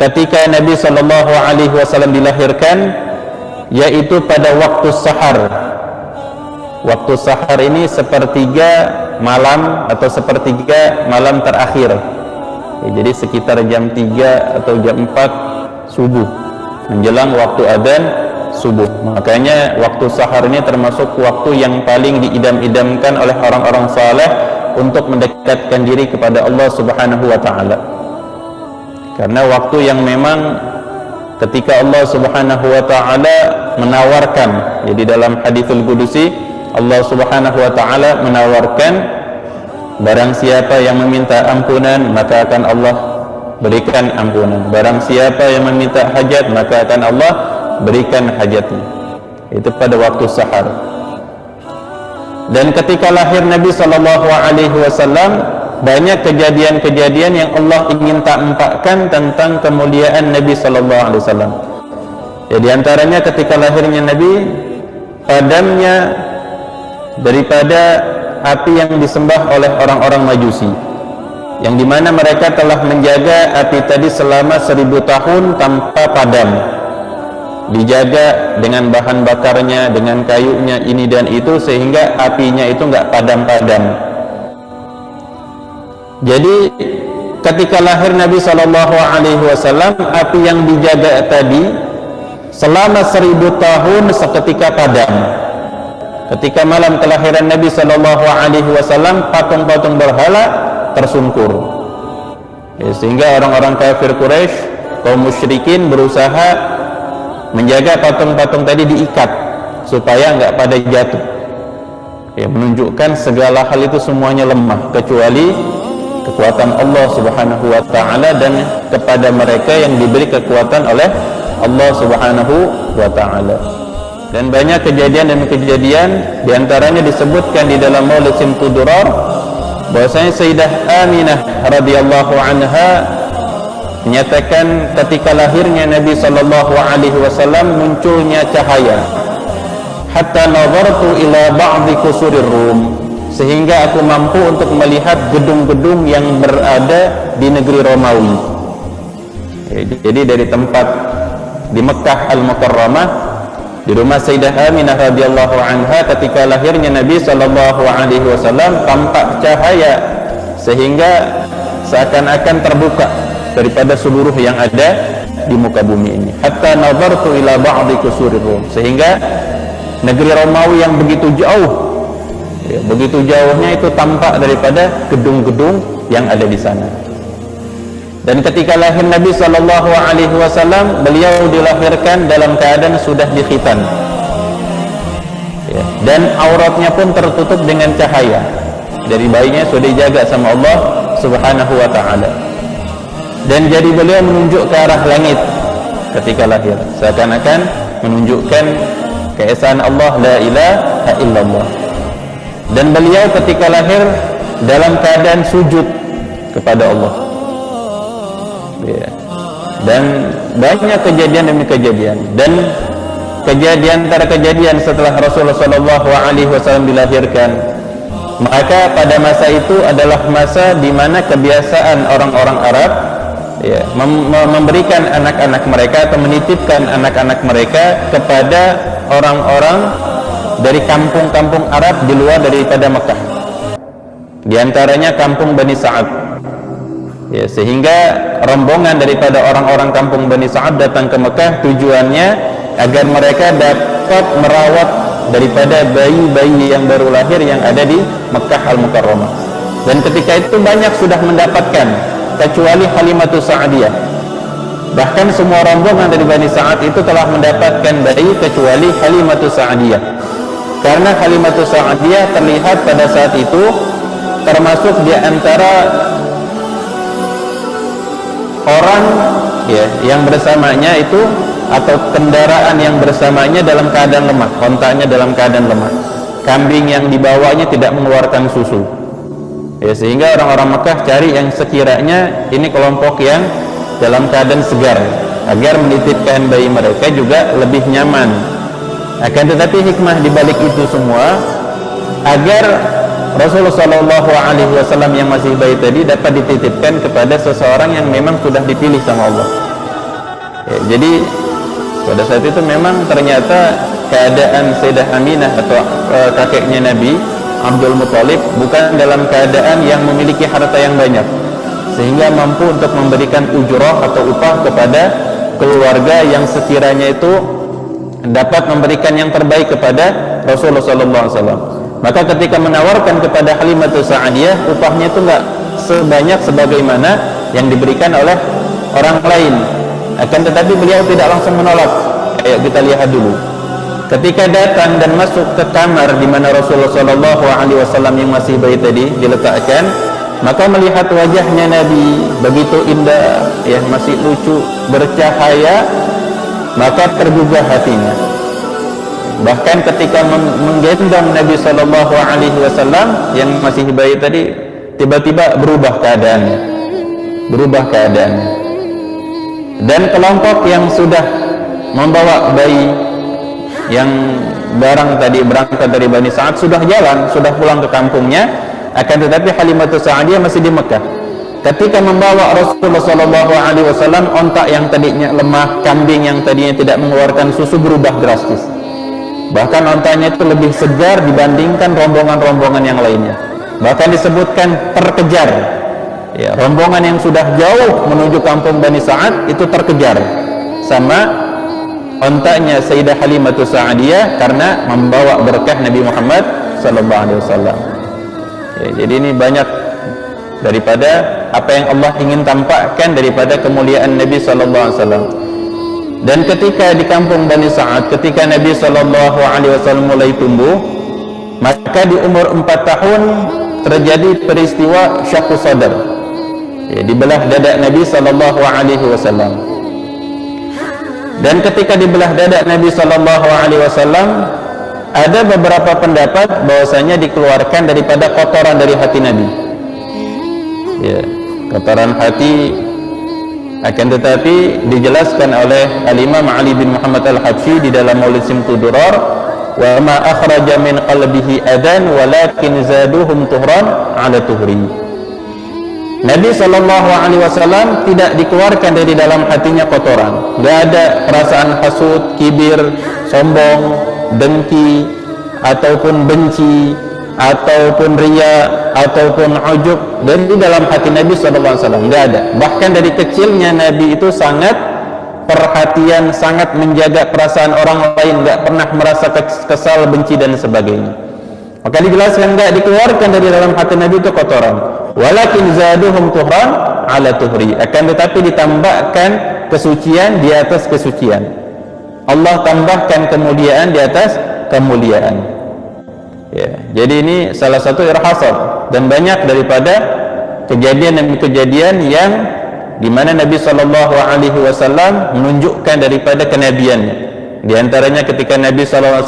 ketika Nabi sallallahu alaihi wasallam dilahirkan, yaitu pada waktu sahar. Waktu sahar ini sepertiga malam atau sepertiga malam terakhir. Jadi sekitar jam 3 atau jam 4 subuh, menjelang waktu adzan subuh. Makanya waktu sahar ini termasuk waktu yang paling diidam-idamkan oleh orang-orang saleh untuk mendekatkan diri kepada Allah Subhanahu wa taala. Karena waktu yang memang ketika Allah Subhanahu wa taala menawarkan, jadi dalam haditsul qudusi Allah Subhanahu wa taala menawarkan, barang siapa yang meminta ampunan maka akan Allah berikan ampunan, barang siapa yang meminta hajat maka akan Allah berikan hajatnya. Itu pada waktu sahar. Dan ketika lahir Nabi sallallahu alaihi wasallam, banyak kejadian-kejadian yang Allah ingin tampakkan tentang kemuliaan Nabi sallallahu alaihi wasallam. Ya, di antaranya ketika lahirnya Nabi, padamnya daripada api yang disembah oleh orang-orang Majusi, yang dimana mereka telah menjaga api tadi selama 1000 tahun tanpa padam, dijaga dengan bahan bakarnya, dengan kayunya ini dan itu, sehingga apinya itu nggak padam-padam. Jadi ketika lahir Nabi Shallallahu Alaihi Wasallam, api yang dijaga tadi selama 1000 tahun seketika padam. Ketika malam kelahiran Nabi Shallallahu Alaihi Wasallam, patung-patung berhala tersungkur. Ya, sehingga orang-orang kafir Quraisy, kaum musyrikin, berusaha menjaga patung-patung tadi diikat supaya nggak pada jatuh. Ya, menunjukkan segala hal itu semuanya lemah kecuali kekuatan Allah Subhanahu wa taala, dan kepada mereka yang diberi kekuatan oleh Allah Subhanahu wa taala. Dan banyak kejadian demi kejadian, diantaranya disebutkan di dalam Maulid Simtudurar bahwasanya Sayyidah Aminah radhiyallahu anha menyatakan ketika lahirnya Nabi sallallahu alaihi wasallam munculnya cahaya, hatta nazartu ila ba'dhi qusurir Rum, sehingga aku mampu untuk melihat gedung-gedung yang berada di negeri Romawi. Jadi dari tempat di Mekah Al-Mukarramah, di rumah Sayyidah Aminah radhiyallahu anha, ketika lahirnya Nabi sallallahu alaihi wasallam tampak cahaya sehingga seakan-akan terbuka daripada seluruh yang ada di muka bumi ini. Hatta nazartu ila ba'dhi qusurir Rum, sehingga negeri Romawi yang begitu jauh, ya, begitu jauhnya itu tampak daripada gedung-gedung yang ada di sana. Dan ketika lahir Nabi sallallahu alaihi wasallam, beliau dilahirkan dalam keadaan sudah dikhitan, ya, dan auratnya pun tertutup dengan cahaya. Dari bayinya sudah dijaga sama Allah Subhanahu wa taala. Dan jadi beliau menunjuk ke arah langit ketika lahir, seakan-akan menunjukkan keesaan Allah, la ilaha illallah. Dan beliau ketika lahir dalam keadaan sujud kepada Allah, ya. Dan banyak kejadian demi kejadian. Dan kejadian antara kejadian setelah Rasulullah SAW dilahirkan, maka pada masa itu adalah masa di mana kebiasaan orang-orang Arab, ya, memberikan anak-anak mereka atau menitipkan anak-anak mereka kepada orang-orang dari kampung-kampung Arab di luar daripada Mekah. Di antaranya kampung Bani Sa'ad. Ya, sehingga rombongan daripada orang-orang kampung Bani Sa'ad datang ke Mekah, tujuannya agar mereka dapat merawat daripada bayi-bayi yang baru lahir yang ada di Mekah Al-Mukarramah. Dan ketika itu banyak sudah mendapatkan, kecuali Halimatus Sa'diyah. Bahkan semua rombongan dari Bani Sa'ad itu telah mendapatkan bayi kecuali Halimatus Sa'diyah. Karena Halimatus Sa'diyah terlihat pada saat itu termasuk di antara orang, ya, yang bersamanya itu, atau kendaraan yang bersamanya dalam keadaan lemah, ontanya dalam keadaan lemah, kambing yang dibawanya tidak mengeluarkan susu, ya, sehingga orang-orang Mekah cari yang sekiranya ini kelompok yang dalam keadaan segar agar menitipkan bayi mereka juga lebih nyaman. Akan tetapi hikmah dibalik itu semua agar Rasulullah SAW yang masih bayi tadi dapat dititipkan kepada seseorang yang memang sudah dipilih sama Allah. Ya, jadi pada saat itu memang ternyata keadaan Sayyidah Aminah atau kakeknya Nabi Abdul Muthalib bukan dalam keadaan yang memiliki harta yang banyak, sehingga mampu untuk memberikan ujrah atau upah kepada keluarga yang sekiranya itu dapat memberikan yang terbaik kepada Rasulullah SAW. Maka ketika menawarkan kepada Halimatus Sa'diyah, upahnya itu enggak sebanyak sebagaimana yang diberikan oleh orang lain. Akan tetapi beliau tidak langsung menolak. Ayo kita lihat dulu. Ketika datang dan masuk ke kamar di mana Rasulullah SAW yang masih bayi tadi diletakkan, maka melihat wajahnya Nabi begitu indah, ya masih lucu, bercahaya, maka tergugah hatinya. Bahkan ketika menggendong Nabi SAW yang masih bayi tadi, tiba-tiba berubah keadaannya. Dan kelompok yang sudah membawa bayi yang barang tadi berangkat dari Bani Sa'ad sudah jalan, sudah pulang ke kampungnya. Akan tetapi Halimatus Sa'diyah masih di Mekah. Ketika membawa Rasulullah SAW, ontak yang tadinya lemah, kambing yang tadinya tidak mengeluarkan susu berubah drastis. Bahkan ontanya itu lebih segar dibandingkan rombongan-rombongan yang lainnya. Bahkan disebutkan terkejar. Ya, rombongan yang sudah jauh menuju kampung Bani Sa'ad itu terkejar sama ontanya Sayyidah Halimatus Sa'diyah karena membawa berkah Nabi Muhammad SAW. Ya, jadi ini banyak daripada apa yang Allah ingin tampakkan daripada kemuliaan Nabi SAW. Dan ketika di kampung Bani Sa'ad, ketika Nabi SAW mulai tumbuh, maka di umur 4 tahun terjadi peristiwa syaqqu sadar, ya, dibelah dada Nabi SAW. Dan ketika dibelah dada Nabi SAW, ada beberapa pendapat bahwasanya dikeluarkan daripada kotoran dari hati Nabi. Ya, kotoran hati. Akan tetapi dijelaskan oleh Al-Imam Ali bin Muhammad Al-Habsyi di dalam Maulid Simtud Durar, wa ma akhraja min qalbihi adan walakin zaduhum tuhran ala tuhri. Nabi SAW tidak dikeluarkan dari dalam hatinya kotoran. Tidak ada perasaan hasud, kibir, sombong, dengki, ataupun benci, ataupun riya, ataupun ujub dari dalam hati Nabi SAW. Tidak ada. Bahkan dari kecilnya Nabi itu sangat perhatian, sangat menjaga perasaan orang lain, tidak pernah merasa kesal, benci dan sebagainya. Maka dijelaskan tidak dikeluarkan dari dalam hati Nabi itu kotoran. Walakin zaduhum tuhran ala tuhri. Akan tetapi ditambahkan kesucian di atas kesucian. Allah tambahkan kemuliaan di atas kemuliaan. Ya, jadi ini salah satu irhasad dan banyak daripada kejadian demi kejadian yang di mana Nabi SAW menunjukkan daripada kenabiannya. Di antaranya ketika Nabi SAW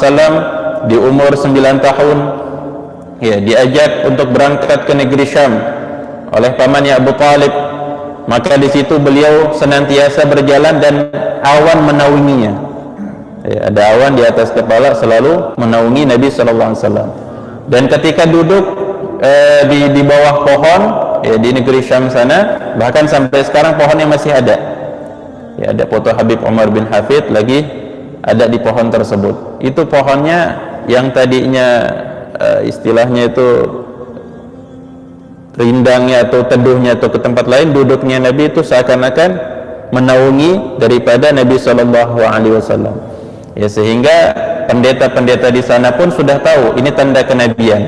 di umur 9 tahun, ya, diajak untuk berangkat ke negeri Syam oleh pamannya Abu Talib, maka di situ beliau senantiasa berjalan dan awan menaunginya. Ya, ada awan di atas kepala selalu menaungi Nabi SAW. Dan ketika duduk di bawah pohon, ya, di negeri Syam sana, bahkan sampai sekarang pohonnya masih ada. Ya, ada foto Habib Umar bin Hafid lagi ada di pohon tersebut. Itu pohonnya yang tadinya istilahnya itu rindangnya atau teduhnya atau ke tempat lain, duduknya Nabi itu seakan-akan menaungi daripada Nabi SAW. Ya, sehingga pendeta-pendeta di sana pun sudah tahu ini tanda kenabian,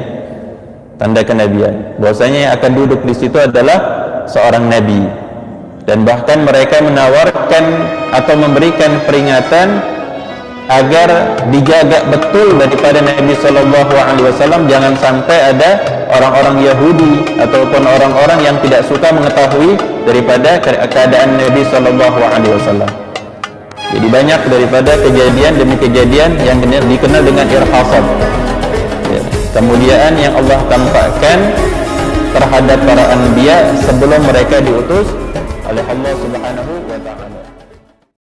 bahwasanya yang akan duduk di situ adalah seorang nabi. Dan bahkan mereka menawarkan atau memberikan peringatan agar dijaga betul daripada Nabi SAW, jangan sampai ada orang-orang Yahudi ataupun orang-orang yang tidak suka mengetahui daripada keadaan Nabi SAW. Jadi banyak daripada kejadian demi kejadian yang dikenal dengan irhasad, ya, kemuliaan yang Allah tampakkan terhadap para anbiya sebelum mereka diutus oleh Allah Subhanahu wa ta'ala.